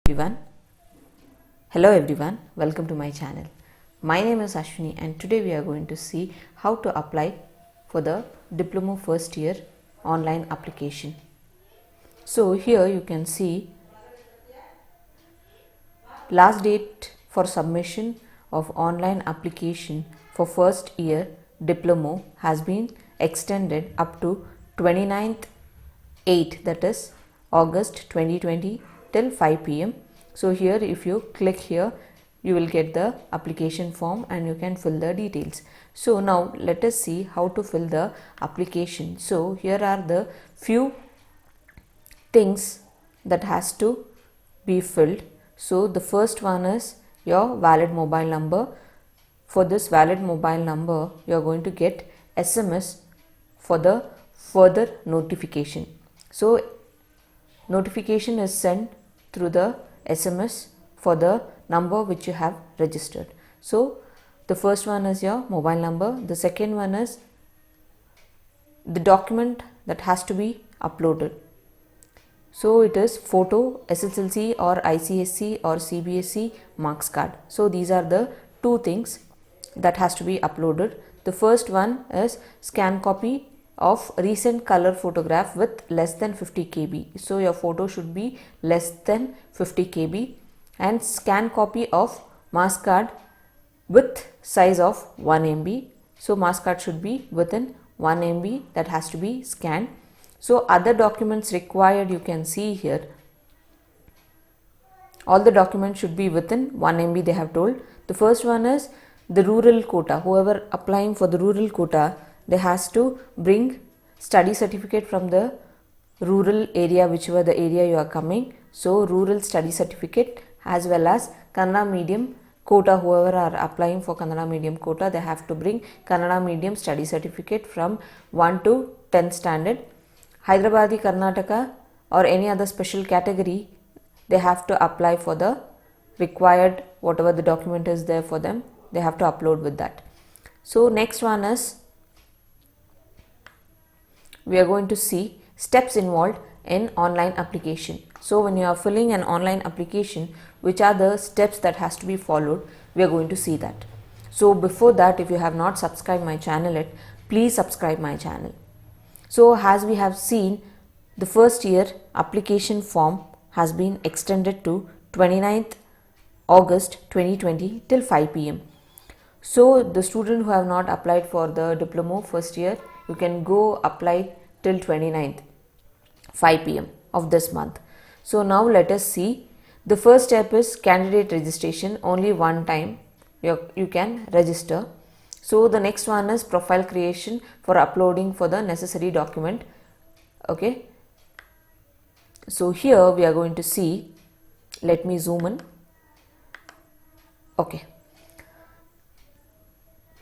everyone. Hello everyone, welcome to my channel. My name is Ashwini and today we are going to see how to apply for the diploma first year online application. So here you can see last date for submission of online application for first year diploma has been extended up to 29th 8, that is August 2020 till 5 p.m. So here if you click here, you will get the application form and you can fill the details. So now let us see how to fill the application. So here are the few things that has to be filled. So the first one is your valid mobile number. For this valid mobile number, you are going to get SMS for the further notification. So notification is sent through the SMS for the number which you have registered. So the first one is your mobile number. The second one is the document that has to be uploaded. So it is photo, SSLC or ICSC or CBSE marks card. So these are the two things that has to be uploaded. The first one is scan copy of recent color photograph with less than 50 KB. So your photo should be less than 50 KB and scan copy of mask card with size of 1 MB. So mask card should be within 1 MB, that has to be scanned. So other documents required, you can see here. All the documents should be within 1 MB they have told. The first one is the rural quota. Whoever applying for the rural quota, they has to bring study certificate from the rural area, whichever the area you are coming. So rural study certificate as well as Kannada medium quota. Whoever are applying for Kannada medium quota, they have to bring Kannada medium study certificate from 1 to 10th standard. Hyderabadi, Karnataka or any other special category, they have to apply for the required whatever the document is there for them, they have to upload with that. So next one is we are going to see steps involved in online application. So when you are filling an online application, which are the steps that has to be followed, we are going to see that. So before that, if you have not subscribed my channel yet, please subscribe my channel. So as we have seen, the first year application form has been extended to 29th August 2020 till 5 p.m. So the student who have not applied for the diploma first year, you can go apply till 29th 5 p.m. of this month. So now let us see. The first step is candidate registration. Only one time you can register. So the next one is profile creation for uploading for the necessary document. Okay. So here we are going to see, let me zoom in. Okay.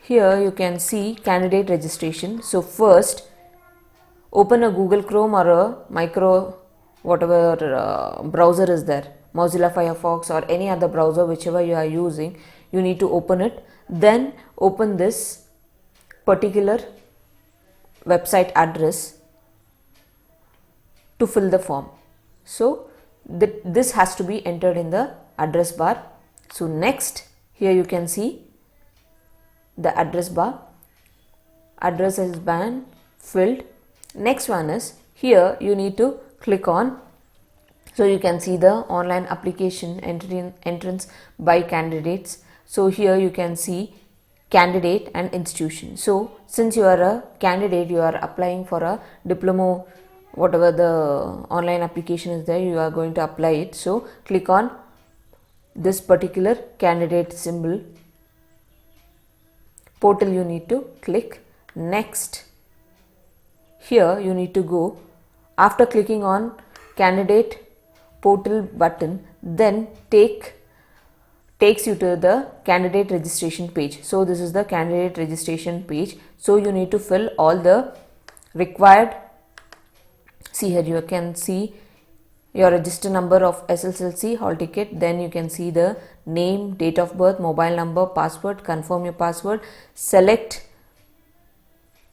Here you can see candidate registration. So first open a Google Chrome or a whatever browser is there, Mozilla Firefox or any other browser, whichever you are using, you need to open it. Then open this particular website address to fill the form. So this has to be entered in the address bar. So next, here you can see the address bar. Address has been filled. Next one is here you need to click on. So you can see the online application entrance by candidates. So here you can see candidate and institution. So since you are a candidate, you are applying for a diploma, whatever the online application is there, you are going to apply it. So click on this particular candidate symbol. Portal you need to click. Next, here you need to go. After clicking on candidate portal button, then takes you to the candidate registration page. So this is the candidate registration page. So you need to fill all the required. See here you can see your register number of SSLC, hall ticket, then you can see the name, date of birth, mobile number, password, confirm your password, select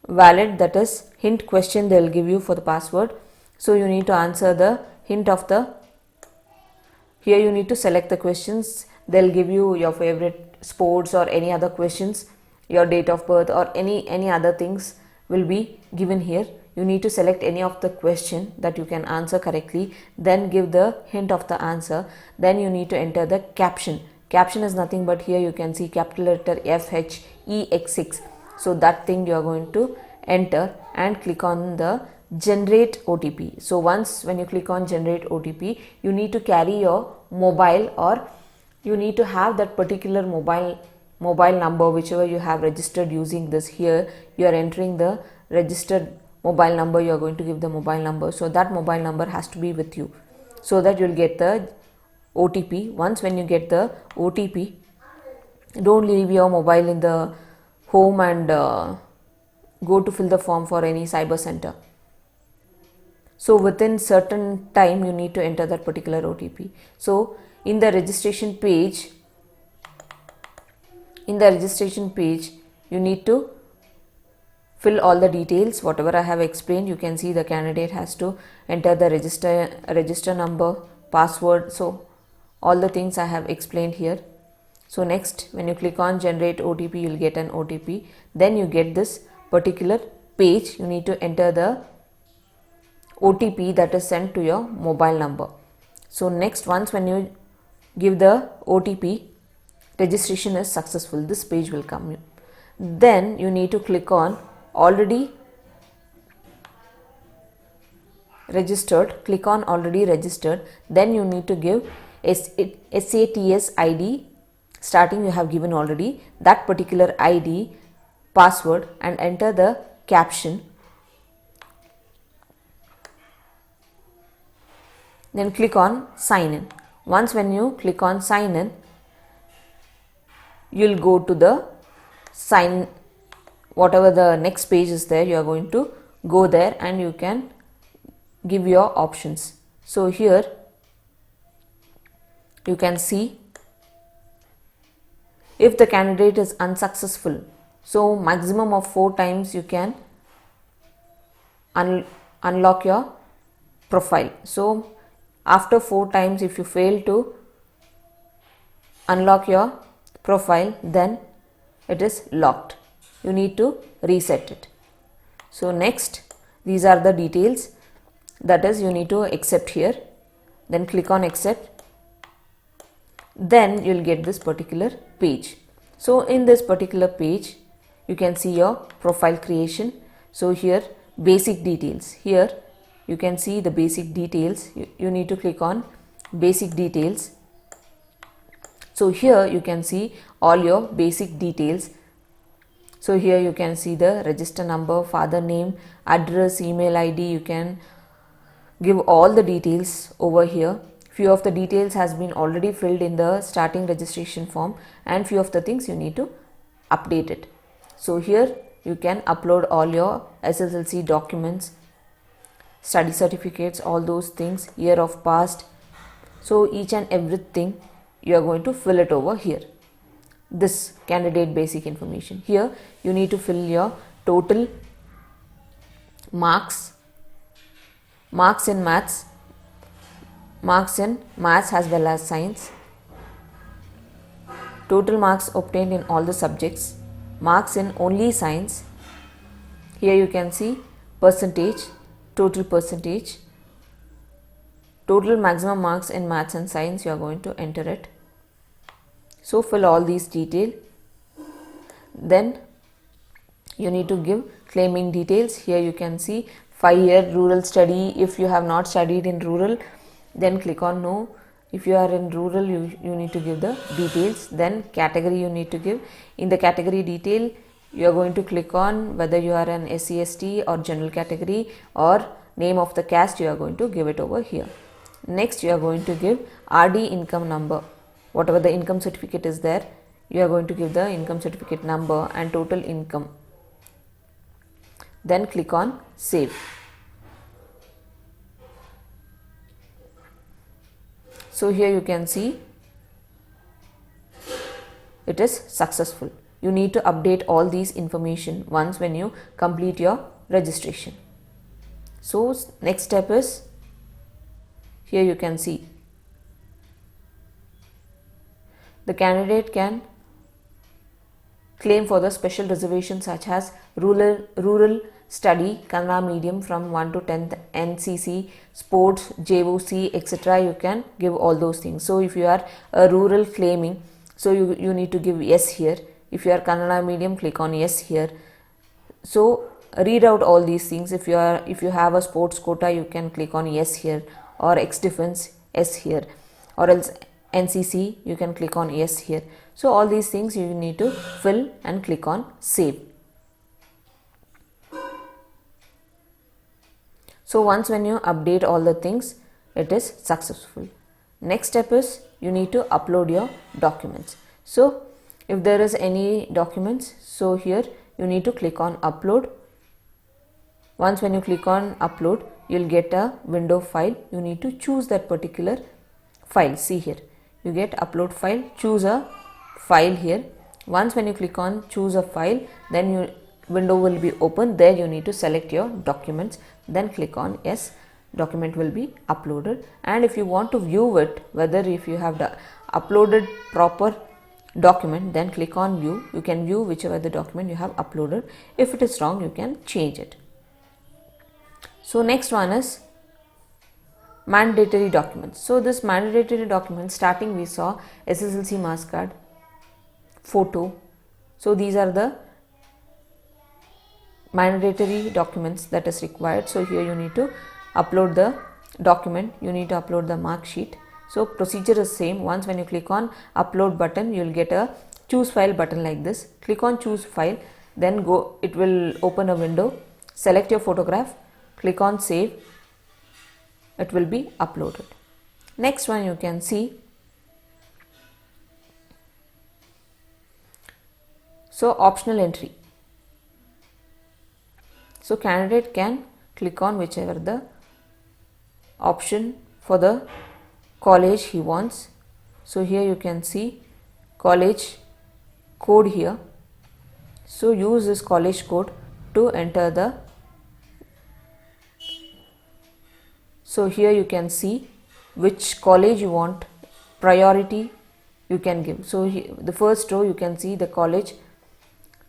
valid, that is hint question they will give you for the password. So you need to answer the hint Here you need to select the questions. They'll give you your favorite sports or any other questions, your date of birth or any other things will be given here. You need to select any of the question that you can answer correctly, then give the hint of the answer. Then you need to enter the caption. Caption is nothing but here you can see capital letter FHEX6. So that thing you are going to enter and click on the generate OTP. So once when you click on generate OTP, you need to carry your mobile, or you need to have that particular mobile number whichever you have registered using this. Here you are entering the registered mobile number, you are going to give the mobile number. So that mobile number has to be with you so that you will get the OTP. Once when you get the OTP, don't leave your mobile in the home and go to fill the form for any cyber center. So within certain time you need to enter that particular OTP. So in the registration page, you need to fill all the details whatever I have explained. You can see the candidate has to enter the register number, password. So all the things I have explained here. So next when you click on generate OTP, you will get an OTP. Then you get this particular page. You need to enter the OTP that is sent to your mobile number. So next, once when you give the OTP, registration is successful. This page will come. Then you need to click on already registered. Click on already registered. Then you need to give SATS ID. Starting you have given already that particular ID, password, and enter the caption. Then click on sign in. Once when you click on sign in, you will go to the sign, whatever the next page is there, you are going to go there and you can give your options. So here you can see if the candidate is unsuccessful, so maximum of 4 times you can unlock your profile. So after 4 times if you fail to unlock your profile, then it is locked. You need to reset it. So next, these are the details, that is you need to accept here. Then click on accept. Then you will get this particular page. So in this particular page you can see your profile creation. So here basic details. Here you can see the basic details. You need to click on basic details. So here you can see all your basic details. So here you can see the register number, father name, address, email ID. You can give all the details over here. Few of the details has been already filled in the starting registration form, and few of the things you need to update it. So here you can upload all your SSLC documents, study certificates, all those things, year of past. So each and everything you are going to fill it over here. This candidate basic information. Here you need to fill your total marks in maths, as well as science, total marks obtained in all the subjects, marks in only science. Here you can see percentage, total maximum marks in maths and science. You are going to enter it. So fill all these detail. Then you need to give claiming details. Here you can see 5-year rural study. If you have not studied in rural, then click on no. If you are in rural, you need to give the details. Then category you need to give. In the category detail, you are going to click on whether you are an SC/ST or general category, or name of the caste. You are going to give it over here. Next you are going to give RD income number. Whatever the income certificate is there, you are going to give the income certificate number and total income. Then click on save. So here you can see it is successful. You need to update all these information once when you complete your registration. So next step is, here you can see The candidate can claim for the special reservation such as rural study, Kannada medium from 1 to 10th, NCC, sports, JOC, etc. You can give all those things. So if you are a rural claiming, so you need to give yes here. If you are Kannada medium, click on yes here. So read out all these things. If you have a sports quota, you can click on yes here, or ex defense yes here, or else NCC you can click on yes here. So all these things you need to fill and click on save. So once when you update all the things, it is successful. Next step is you need to upload your documents. So if there is any documents, so here you need to click on upload. Once when you click on upload, you will get a window file. You need to choose that particular file. See here, you get upload file, choose a file here. Once when you click on choose a file, then your window will be open. There you need to select your documents, then click on yes, document will be uploaded. And if you want to view it, whether if you have uploaded proper document, then click on view. You can view whichever the document you have uploaded. If it is wrong, you can change it. So next one is mandatory documents. So this mandatory document, starting we saw SSLC marks card, photo. So these are the mandatory documents that is required. So here you need to upload the document, you need to upload the mark sheet. So procedure is same. Once when you click on upload button, you will get a choose file button like this. Click on choose file, then go, it will open a window. Select your photograph, click on save, it will be uploaded. Next one you can see, so optional entry. So candidate can click on whichever the option for the college he wants. So here you can see college code here. So use this college code to enter the. So here you can see which college you want, priority you can give. So here, the first row you can see the college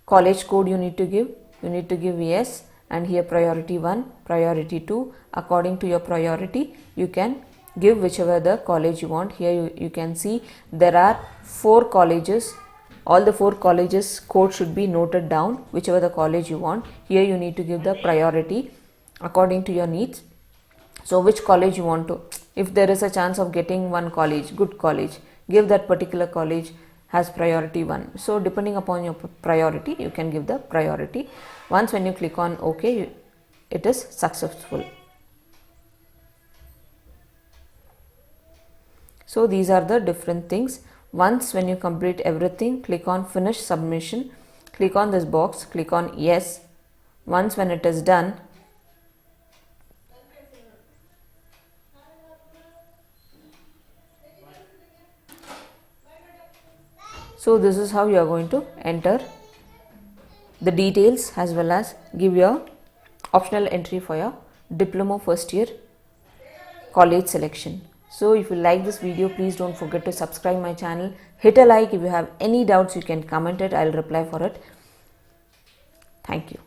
code you need to give. You need to give yes, and here priority 1, priority 2. According to your priority, you can give whichever the college you want. Here you can see there are 4 colleges. All the 4 colleges code should be noted down, whichever the college you want. Here you need to give the priority according to your needs. So which college you want to, if there is a chance of getting one college, good college, give that particular college has priority 1. So depending upon your priority, you can give the priority. Once when you click on OK, it is successful. So these are the different things. Once when you complete everything, click on finish submission, click on this box, click on yes. Once when it is done, so this is how you are going to enter the details as well as give your optional entry for your diploma first year college selection. So if you like this video, please don't forget to subscribe my channel. Hit a like. If you have any doubts, you can comment it. I will reply for it. Thank you.